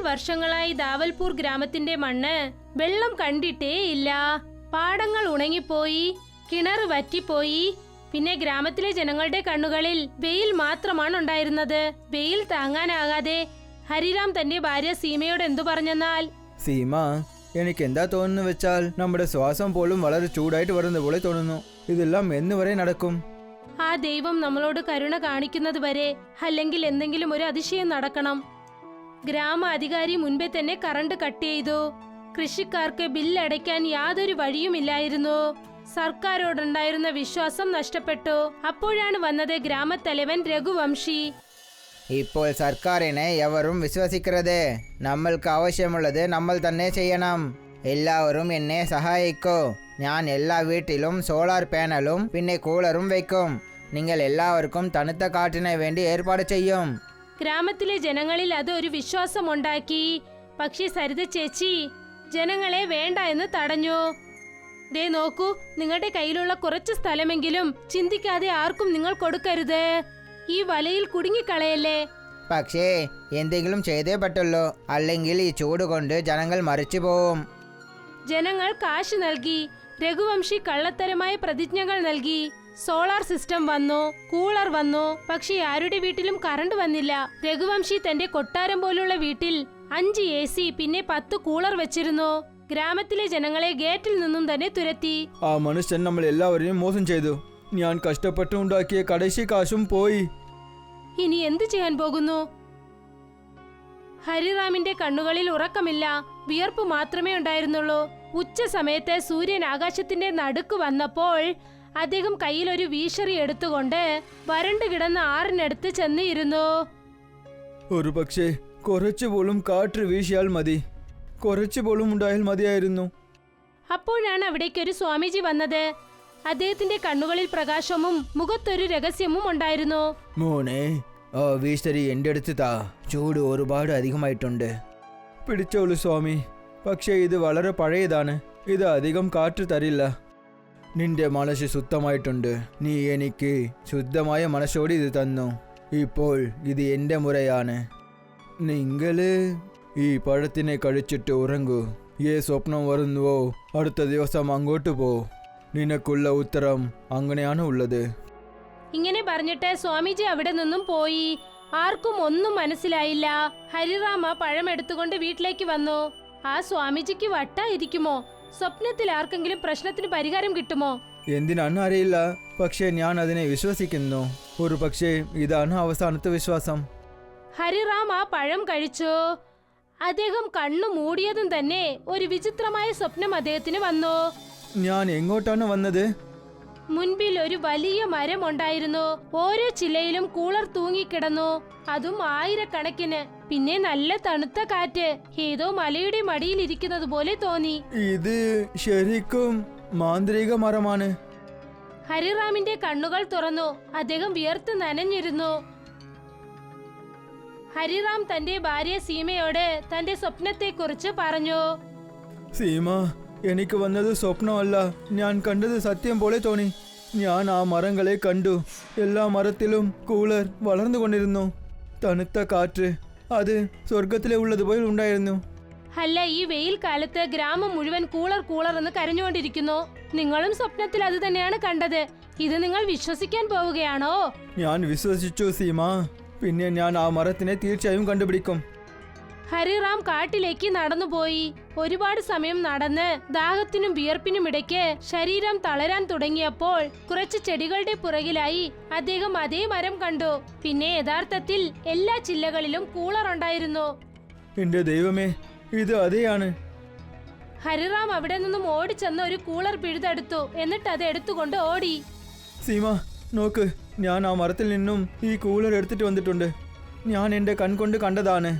വർഷങ്ങളായി ദാവൽപൂർ ഗ്രാമത്തിന്റെ മണ്ണ് വെള്ളം കണ്ടിട്ടേ ഇല്ല. പാടങ്ങൾ ഉണങ്ങിപ്പോയി, കിണർ വറ്റിപ്പോയി. പിന്നെ ഗ്രാമത്തിലെ ജനങ്ങളുടെ കണ്ണുകളിൽ വെയിൽ മാത്രമാണ് ഉണ്ടായിരുന്നത്. വെയിൽ താങ്ങാനാകാതെ ഹരിറാം തന്റെ ഭാര്യ സീമയോട് എന്തു പറഞ്ഞെന്നാൽ, സീമ, എനിക്ക് എന്താ തോന്നുന്നു വെച്ചാൽ നമ്മുടെ ശ്വാസം പോലും വളരെ ചൂടായിട്ട് വരുന്ന പോലെ തോന്നുന്നു. ഇതെല്ലാം എന്ന് വരെ നടക്കും? ആ ദൈവം നമ്മളോട് കരുണ കാണിക്കുന്നത് വരെ, അല്ലെങ്കിൽ എന്തെങ്കിലും ഒരു അതിശയം നടക്കണം. ഗ്രാമ അധികാരി മുൻപേ തന്നെ കറണ്ട് കട്ട് ചെയ്തു. കൃഷിക്കാർക്ക് ബില്ലടയ്ക്കാൻ യാതൊരു വഴിയുമില്ലായിരുന്നു. സർക്കാരോടുണ്ടായിരുന്ന വിശ്വാസം നഷ്ടപ്പെട്ടു. അപ്പോഴാണ് വന്നത് ഗ്രാമത്തലവൻ രഘുവംശി. ഇപ്പോൾ സർക്കാരിനെ എവരും വിശ്വസിക്കരുത്. നമ്മൾക്ക് ആവശ്യമുള്ളത് നമ്മൾ തന്നെ ചെയ്യണം. എല്ലാവരും എന്നെ സഹായിക്കൂ. ഞാൻ എല്ലാ വീട്ടിലും സോളാർ പാനലും പിന്നെ കൂളറും വയ്ക്കും. നിങ്ങൾ എല്ലാവർക്കും തണുത്ത കാറ്റിന് വേണ്ടി ഏർപ്പാട് ചെയ്യും. ഗ്രാമത്തിലെ ജനങ്ങളിൽ അത് ഒരു വിശ്വാസം ഉണ്ടാക്കി. പക്ഷേ സരിത ചേച്ചി ജനങ്ങളെ വേണ്ട എന്ന് തടഞ്ഞു. ദേ നോക്കൂ, നിങ്ങളുടെ കയ്യിലുള്ള കുറച്ച് സ്ഥലമെങ്കിലും ചിന്തിക്കാതെ ആർക്കും നിങ്ങൾ കൊടുക്കരുത്. ഈ വലയിൽ കുടുങ്ങിക്കളയല്ലേ. പക്ഷേ എന്തെങ്കിലും ചെയ്തേ പറ്റുള്ളൂ, അല്ലെങ്കിൽ ഈ ചൂട് കൊണ്ട് ജനങ്ങൾ മരിച്ചു പോവും. ജനങ്ങൾ കാശ് നൽകി. രഘുവംശി കള്ളത്തരമായ പ്രതിജ്ഞകൾ നൽകി. സോളാർ സിസ്റ്റം വന്നു, കൂളർ വന്നു. പക്ഷെ ആരുടെ വീട്ടിലും കറണ്ട് വന്നില്ല. രഘുവംശി തന്റെ കൊട്ടാരം പോലുള്ള വീട്ടിൽ 5 AC പിന്നെ 10 കൂളർ വെച്ചിരുന്നു. ഗ്രാമത്തിലെ ജനങ്ങളെ ഗേറ്റിൽ നിന്നും തന്നെ തുരത്തി. ആ മനുഷ്യൻ നമ്മൾ എല്ലാവരെയും മോശം ചെയ്തു. ഞാൻ കഷ്ടപ്പെട്ടുണ്ടാക്കിയ കടശി കാശും പോയി. ഇനി എന്തു ചെയ്യാൻ പോകുന്നു? ഹരിറാമിന്റെ കണ്ണുകളിൽ ഉറക്കമില്ല, വിയർപ്പ് മാത്രമേ ഉണ്ടായിരുന്നുള്ളൂ. ഉച്ച സമയത്ത് സൂര്യൻ ആകാശത്തിന്റെ നടുക്ക് വന്നപ്പോൾ അദ്ദേഹം കയ്യിൽ ഒരു വീശറി എടുത്തുകൊണ്ട് വരണ്ടു കിടന്ന ആറിനടുത്ത് ചെന്ന് ഇരുന്നു. ഒരു പക്ഷേ കുറച്ചുപോലും കാറ്റ് വീശിയാൽ മതി, കുറച്ചുപോലും ഉണ്ടായാൽ മതിയായിരുന്നു. അപ്പോഴാണ് അവിടേക്കൊരു സ്വാമിജി വന്നത്. അദ്ദേഹത്തിന്റെ കണ്ണുകളിൽ പ്രകാശവും മുഖത്തൊരു രഹസ്യവും ഉണ്ടായിരുന്നു. മോനെ, ആ വീശരി എൻ്റെ അടുത്ത് താ. ചൂട് ഒരുപാട് അധികമായിട്ടുണ്ട്. പിടിച്ചോളൂ സ്വാമി. പക്ഷേ ഇത് വളരെ പഴയതാണ്. ഇത് അധികം കാറ്റ് തരില്ല. നിന്റെ മനസ്സ് ശുദ്ധമായിട്ടുണ്ട്. നീ എനിക്ക് ശുദ്ധമായ മനസ്സോട് ഇത് തന്നു. ഇപ്പോൾ ഇത് എൻ്റെ മുറയാണ്. നിങ്ങള് ഈ പഴത്തിനെ കഴിച്ചിട്ട് ഉറങ്ങൂ. ഏ സ്വപ്നം വരുന്നുവോ അടുത്ത ദിവസം അങ്ങോട്ട് പോ. നിനക്കുള്ള ഉത്തരം അങ്ങനെയാണ് ഉള്ളത്. ഇങ്ങനെ പറഞ്ഞിട്ട് സ്വാമിജി അവിടെ നിന്നും പോയി. ആർക്കും ഒന്നും മനസ്സിലായില്ല. ഹരിറാം ആ പഴം എടുത്തുകൊണ്ട് വീട്ടിലേക്ക് വന്നു. ആ സ്വാമിജിക്ക് വട്ടായിരിക്കുമോ? സ്വപ്നത്തിൽ ആർക്കെങ്കിലും പ്രശ്നത്തിന് പരിഹാരം കിട്ടുമോ? എന്തിനാണ് അറിയില്ല, പക്ഷേ ഞാൻ അതിനെ വിശ്വസിക്കുന്നു. ഒരു പക്ഷേ ഇതാണ് അവസാനത്തെ വിശ്വാസം. ഹരിറാം ആ പഴം കഴിച്ചു. അദ്ദേഹം കണ്ണു മൂടിയതും തന്നെ ഒരു വിചിത്രമായ സ്വപ്നം അദ്ദേഹത്തിന് വന്നു. ഞാൻ എങ്ങോട്ടാണ് വന്നത്? മുൻപിൽ ഒരു വലിയ മരം ഉണ്ടായിരുന്നു. ഓരോ ചില്ലയിലും കൂളർ തൂങ്ങിക്കിടന്നു, അതും ആയിരക്കണക്കിന്. പിന്നെ നല്ല തണുത്ത കാറ്റ്. ഏതോ മലയുടെ മടിയിൽ ഇരിക്കുന്നത് പോലെ തോന്നി. ഇത് ശരിക്കും മാന്ത്രിക മരമാണ്. ഹരിറാമിന്റെ കണ്ണുകൾ തുറന്നു. അദ്ദേഹം വിയർത്ത് നനഞ്ഞിരുന്നു. ഹരിറാം തന്റെ ഭാര്യ സീമയോട് തന്റെ സ്വപ്നത്തെക്കുറിച്ച് പറഞ്ഞു. സീമ, എനിക്ക് വന്നത് സ്വപ്നമല്ല, ഞാൻ കണ്ടത് സത്യം പോലെ തോന്നി. ഞാൻ ആ മരങ്ങളെ കണ്ടു. എല്ലാ മരത്തിലും കൂളർ വളർന്നുകൊണ്ടിരുന്നു. തണുത്ത കാറ്റ്, അത് സ്വർഗത്തിലെ ഉള്ളതുപോലെ ഉണ്ടായിരുന്നു. അല്ല, ഈ വെയിൽ കാലത്ത് ഗ്രാമം മുഴുവൻ കൂളർ കൂളർ എന്ന് കരഞ്ഞുകൊണ്ടിരിക്കുന്നു. നിങ്ങളും സ്വപ്നത്തിൽ അത് തന്നെയാണ് കണ്ടത്. ഇത് നിങ്ങൾ വിശ്വസിക്കാൻ പോവുകയാണോ? ഞാൻ വിശ്വസിച്ചു സീമ. പിന്നെ ഞാൻ ആ മരത്തിനെ തീർച്ചയായും കണ്ടുപിടിക്കും. ഹരിറാം കാട്ടിലേക്ക് നടന്നുപോയി. ഒരുപാട് സമയം നടന്ന് ദാഹത്തിനും വിയർപ്പിനും ഇടയ്ക്ക് ശരീരം തളരാൻ തുടങ്ങിയപ്പോൾ കുറച്ച് ചെടികളുടെ പുറകിലായി അദ്ദേഹം അതേ മരം കണ്ടു. പിന്നെ യഥാർത്ഥത്തിൽ എല്ലാ ചില്ലകളിലും കൂളർ ഉണ്ടായിരുന്നു. എന്റെ ദൈവമേ, ഇത് അതെയാണ്. ഹരിറാം അവിടെ നിന്നും ഓടിച്ചെന്ന് ഒരു കൂളർ പിഴുതെടുത്തു. എന്നിട്ട് അത് എടുത്തുകൊണ്ട് ഓടി. സീമ, നോക്ക്, ഞാൻ ആ മരത്തിൽ നിന്നും ഈ കൂളർ എടുത്തിട്ട് വന്നിട്ടുണ്ട്. ഞാൻ എന്റെ കൺകൊണ്ട് കണ്ടതാണ്.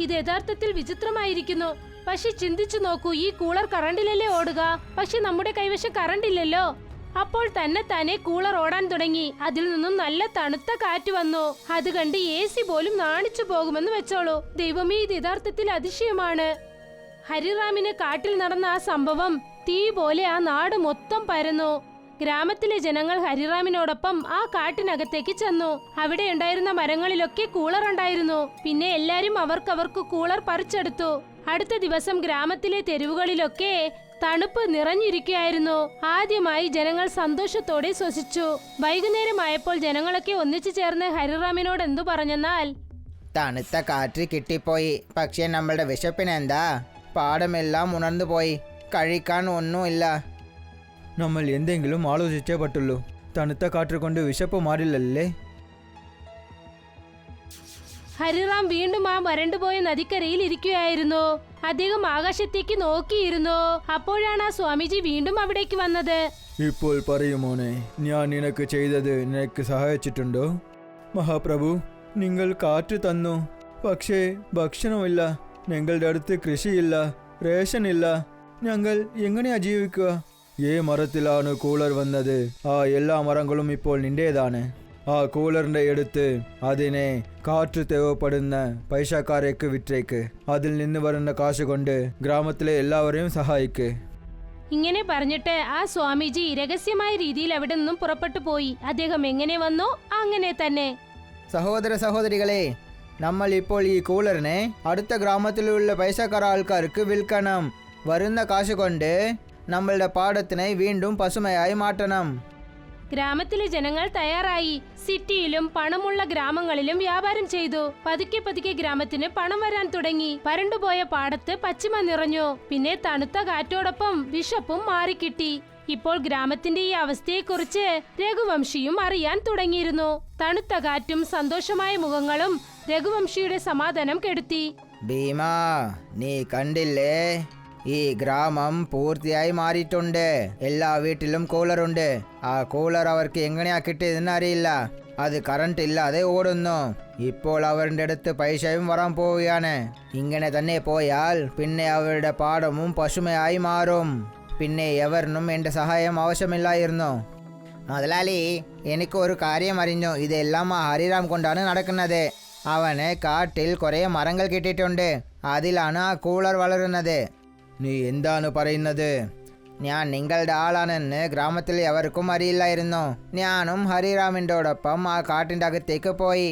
ഇത് യഥാർത്ഥത്തിൽ വിചിത്രമായിരിക്കുന്നു. പക്ഷെ ചിന്തിച്ചു നോക്കൂ, ഈ കൂളർ കറണ്ടിലല്ലേ ഓടുക? പക്ഷെ നമ്മുടെ കൈവശം കറണ്ടില്ലല്ലോ. അപ്പോൾ തന്നെ കൂളർ ഓടാൻ തുടങ്ങി. അതിൽ നിന്നും നല്ല തണുത്ത കാറ്റ് വന്നു. അത് കണ്ട് AC പോലും നാണിച്ചു പോകുമെന്ന് വെച്ചോളൂ. ദൈവമേ, ഇത് യഥാർത്ഥത്തിൽ അതിശയമാണ്. ഹരിറാമിന് കാട്ടിൽ നടന്ന ആ സംഭവം തീ പോലെ ആ നാട് മൊത്തം പരന്നു. ഗ്രാമത്തിലെ ജനങ്ങൾ ഹരിറാമിനോടൊപ്പം ആ കാട്ടിനകത്തേക്ക് ചെന്നു. അവിടെ ഉണ്ടായിരുന്ന മരങ്ങളിലൊക്കെ കൂളർ ഉണ്ടായിരുന്നു. പിന്നെ എല്ലാരും അവർക്ക് കൂളർ പറിച്ചെടുത്തു. അടുത്ത ദിവസം ഗ്രാമത്തിലെ തെരുവുകളിലൊക്കെ തണുപ്പ് നിറഞ്ഞിരിക്കുകയായിരുന്നു. ആദ്യമായി ജനങ്ങൾ സന്തോഷത്തോടെ ശ്വസിച്ചു. വൈകുന്നേരമായപ്പോൾ ജനങ്ങളൊക്കെ ഒന്നിച്ചു ചേർന്ന് ഹരിറാമിനോട് എന്തു പറഞ്ഞെന്നാൽ, തണുത്ത കാറ്റ് കിട്ടിപ്പോയി. പക്ഷേ നമ്മളുടെ വിശപ്പിനെന്താ? പാടമെല്ലാം ഉണർന്നു പോയി. കഴിക്കാൻ ഒന്നുമില്ല. നമ്മൾ എന്തെങ്കിലും ആലോചിച്ചേ പറ്റുള്ളൂ. തണുത്ത കാറ്റ് കൊണ്ട് വിശപ്പ് മാറില്ലല്ലേ? ഹരിറാം വീണ്ടും ആ വരണ്ടുപോയ നദിക്കരയിൽ ഇരിക്കുകയായിരുന്നു. അദ്ദേഹം ആകാശത്തേക്ക് നോക്കിയിരുന്നു. അപ്പോഴാണ് ആ സ്വാമിജി വീണ്ടും അവിടേക്ക് വന്നത്. ഇപ്പോൾ പറയുമോനെ, ഞാൻ നിനക്ക് ചെയ്തത് നിനക്ക് സഹായിച്ചിട്ടുണ്ടോ? മഹാപ്രഭു, നിങ്ങൾ കാറ്റ് തന്നു, പക്ഷേ ഭക്ഷണമില്ല. ഞങ്ങളുടെ അടുത്ത് കൃഷിയില്ല, റേഷനില്ല. ഞങ്ങൾ എങ്ങനെയാ ജീവിക്കുക? മരത്തിലാണ് കൂളർ വന്നത്. ആ എല്ലാ മരങ്ങളും ഇപ്പോൾ നിന്റേതാണ്. ആ കൂളറിന്റെ അടുത്ത് അതിനെ കാറ്റ് തേവപ്പെടുന്ന പൈസക്കാരേക്ക് വിറ്റേക്ക്. അതിൽ നിന്ന് വരുന്ന കാശ് കൊണ്ട് ഗ്രാമത്തിലെ എല്ലാവരെയും സഹായിക്ക്. ഇങ്ങനെ പറഞ്ഞിട്ട് ആ സ്വാമിജി രഹസ്യമായ രീതിയിൽ അവിടെ നിന്നും പുറപ്പെട്ടു പോയി. അദ്ദേഹം എങ്ങനെ വന്നോ അങ്ങനെ തന്നെ. സഹോദര സഹോദരികളെ, നമ്മൾ ഇപ്പോൾ ഈ കൂളറിനെ അടുത്ത ഗ്രാമത്തിലുള്ള പൈസക്കാര ആൾക്കാർക്ക് വിൽക്കണം. വരുന്ന കാശ് കൊണ്ട് നമ്മളുടെ പാടത്തിനെ വീണ്ടും പസുമയായി മാറ്റണം. ഗ്രാമത്തിലെ ജനങ്ങൾ തയ്യാറായി. സിറ്റിയിലും പണമുള്ള ഗ്രാമങ്ങളിലും വ്യാപാരം ചെയ്തു. പതുക്കെ പതുക്കെ ഗ്രാമത്തിന് പണം വരാൻ തുടങ്ങി. വരണ്ടുപോയ പാടത്ത് പച്ചിമ നിറഞ്ഞു. പിന്നെ തണുത്ത കാറ്റോടൊപ്പം വിശപ്പും മാറിക്കിട്ടി. ഇപ്പോൾ ഗ്രാമത്തിന്റെ ഈ അവസ്ഥയെക്കുറിച്ച് രഘുവംശിയും അറിയാൻ തുടങ്ങിയിരുന്നു. തണുത്ത കാറ്റും സന്തോഷമായ മുഖങ്ങളും രഘുവംശിയുടെ സമാധാനം കെടുത്തി. ഭീമാ, നീ കണ്ടില്ലേ? ഈ ഗ്രാമം പൂർത്തിയായി മാറിയിട്ടുണ്ട്. എല്ലാ വീട്ടിലും കൂളറുണ്ട്. ആ കൂളർ അവർക്ക് എങ്ങനെയാ കിട്ടിയതെന്ന് അറിയില്ല. അത് കറണ്ട് ഇല്ലാതെ ഓടുന്നു. ഇപ്പോൾ അവരുടെ അടുത്ത് പൈസയും വരാൻ പോവുകയാണ്. ഇങ്ങനെ തന്നെ പോയാൽ പിന്നെ അവരുടെ പാടവും പശുമയായി മാറും. പിന്നെ എവരിനും എൻ്റെ സഹായം ആവശ്യമില്ലായിരുന്നു. മുതലാളി, എനിക്ക് ഒരു കാര്യം അറിഞ്ഞു. ഇതെല്ലാം ആ ഹരിറാം കൊണ്ടാണ് നടക്കുന്നത്. അവന് കാട്ടിൽ കുറേ മരങ്ങൾ കിട്ടിയിട്ടുണ്ട്. അതിലാണ് ആ കൂളർ വളരുന്നത്. നീ എന്താണ് പറയുന്നത്? ഞാൻ നിങ്ങളുടെ ആളാണെന്ന് ഗ്രാമത്തിൽ എവർക്കും അറിയില്ലായിരുന്നു. ഞാനും ഹരിറാമിൻ്റെയോടൊപ്പം ആ കാട്ടിൻ്റെ അകത്തേക്ക് പോയി.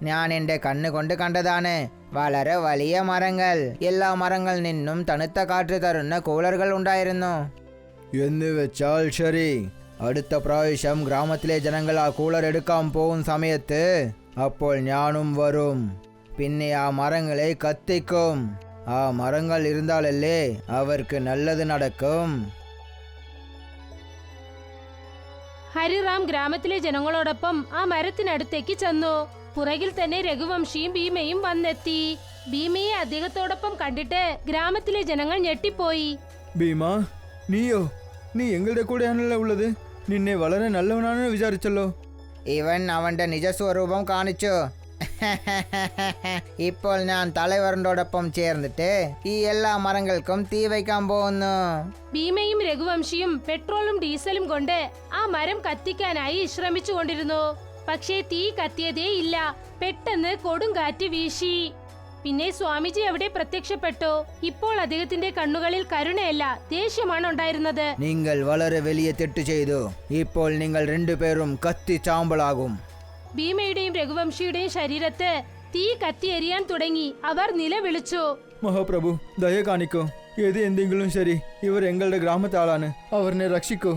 ഞാൻ എൻ്റെ കണ്ണുകൊണ്ട് കണ്ടതാണ്. വളരെ വലിയ മരങ്ങൾ. എല്ലാ മരങ്ങളിൽ നിന്നും തണുത്ത കാറ്റ് തരുന്ന കൂളറുകൾ ഉണ്ടായിരുന്നു. എന്ന് വെച്ചാൽ ശരി, അടുത്ത പ്രാവശ്യം ഗ്രാമത്തിലെ ജനങ്ങൾ ആ കൂളർ എടുക്കാൻ പോകുന്ന സമയത്ത് അപ്പോൾ ഞാനും വരും. പിന്നെ ആ മരങ്ങളെ കത്തിക്കും. ആ മരങ്ങൾ ഇരുന്നാലല്ലേ അവർക്ക് നല്ലത് നടക്കും. ഹരിറാം ഗ്രാമത്തിലെ ജനങ്ങളോടൊപ്പം ആ മരത്തിനടുത്തേക്ക് ചെന്നു. പുറകിൽ തന്നെ രഘുവംശിയും ഭീമയും വന്നെത്തി. ഭീമയെ അദ്ദേഹത്തോടൊപ്പം കണ്ടിട്ട് ഗ്രാമത്തിലെ ജനങ്ങൾ ഞെട്ടിപ്പോയി. ഭീമ, നീയോ? നീ എങ്ങളുടെ കൂടെയാണല്ലോ ഉള്ളത്. നിന്നെ വളരെ നല്ലവനാണെന്ന് വിചാരിച്ചല്ലോ. ഇവൻ അവൻ്റെ നിജസ്വരൂപം കാണിച്ചു. ഇപ്പോൾ ഞാൻ തലവറിൻ്റോടൊപ്പം ചേർന്നിട്ട് ഈ എല്ലാ മരങ്ങൾക്കും തീ വയ്ക്കാൻ പോകുന്നു. ഭീമയും രഘുവംശിയും പെട്രോളും ഡീസലും കൊണ്ട് ആ മരം കത്തിക്കാനായി ശ്രമിച്ചുകൊണ്ടിരുന്നു. പക്ഷേ തീ കത്തിയതേ ഇല്ല. പെട്ടെന്ന് കൊടുങ്കാറ്റ് വീശി. പിന്നെ സ്വാമിജി അവിടെ പ്രത്യക്ഷപ്പെട്ടു. ഇപ്പോൾ അദ്ദേഹത്തിന്റെ കണ്ണുകളിൽ കരുണയല്ല, ദേഷ്യമാണ് ഉണ്ടായിരുന്നത്. നിങ്ങൾ വളരെ വലിയ തെറ്റ് ചെയ്തു. ഇപ്പോൾ നിങ്ങൾ രണ്ടുപേരും കത്തി ചാമ്പലാകും. ഭീമയുടെയും രഘുവംശിയുടെയും ശരീരത്ത് തീ കത്തിയെരിയാൻ തുടങ്ങി. അവർ നിലവിളിച്ചു. മഹാപ്രഭു, ദയ കാണിക്കൂ. എന്തെങ്കിലും ശരി, ഇവർ എങ്ങളുടെ ഗ്രാമത്തെ ആളാണ്. അവരെ രക്ഷിക്കൂ.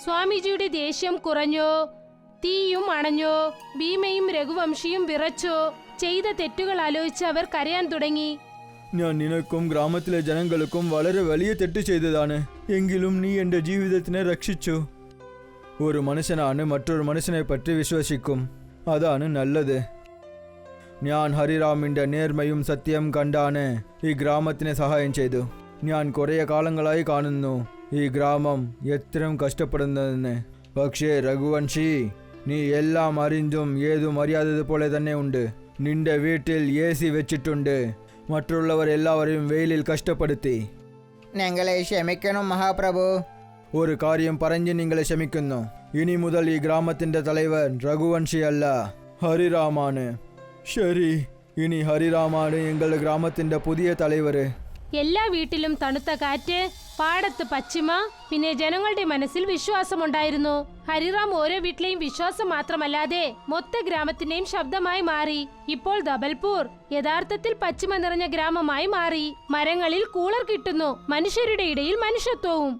സ്വാമിജിയുടെ ദേഷ്യം കുറഞ്ഞു. തീയും അണഞ്ഞു. ഭീമയും രഘുവംശിയും വിറച്ചു. ചെയ്ത തെറ്റുകൾ ആലോചിച്ച് അവർ കരയാൻ തുടങ്ങി. ഞാൻ നിനക്കും ഗ്രാമത്തിലെ ജനങ്ങൾക്കും വളരെ വലിയ തെറ്റ് ചെയ്തതാണ്. എങ്കിലും നീ എൻ്റെ ജീവിതത്തിനെ രക്ഷിച്ചു. ഒരു മനുഷ്യനാണ് മറ്റൊരു മനുഷ്യനെ പറ്റി വിശ്വസിക്കും. അതാണ് നല്ലത്. ഞാൻ ഹരിറാമിൻ്റെ നേർമയും സത്യം കണ്ടാണ് ഈ ഗ്രാമത്തിന് സഹായം ചെയ്തു. ഞാൻ കുറേ കാലങ്ങളായി കാണുന്നു ഈ ഗ്രാമം എത്രയും കഷ്ടപ്പെടുന്നതെന്ന്. പക്ഷേ രഘുവംശി, നീ എല്ലാം അറിഞ്ഞും ഏതും അറിയാത്തതുപോലെ തന്നെ ഉണ്ട്. നിന്റെ വീട്ടിൽ AC വെച്ചിട്ടുണ്ട്. മറ്റുള്ളവർ എല്ലാവരെയും വെയിലിൽ കഷ്ടപ്പെടുത്തി. ഞങ്ങളെ ക്ഷമിക്കണം മഹാപ്രഭു. ഒരു കാര്യം പറഞ്ഞ് നിങ്ങളെ ക്ഷമിക്കുന്നു. ഇനി മുതൽ ഈ ഗ്രാമത്തിന്റെ തലവൻ രഘുവംശിയല്ല, ഹരിറാമാണ്. ശരി, ഇനി ഹരിറാമാണ് ഞങ്ങളുടെ ഗ്രാമത്തിന്റെ പുതിയ തലവർ. എല്ലാ വീട്ടിലും തണുത്ത കാറ്റ്, പാടത്ത് പച്ചിമ, പിന്നെ ജനങ്ങളുടെ മനസ്സിൽ വിശ്വാസമുണ്ടായിരുന്നു. ഹരിറാം ഓരോ വീട്ടിലെയും വിശ്വാസം മാത്രമല്ലാതെ മൊത്ത ഗ്രാമത്തിന്റെയും ശബ്ദമായി മാറി. ഇപ്പോൾ ദബൽപൂർ യഥാർത്ഥത്തിൽ പച്ചിമ നിറഞ്ഞ ഗ്രാമമായി മാറി. മരങ്ങളിൽ കൂളർ കിട്ടുന്നു, മനുഷ്യരുടെ ഇടയിൽ മനുഷ്യത്വവും.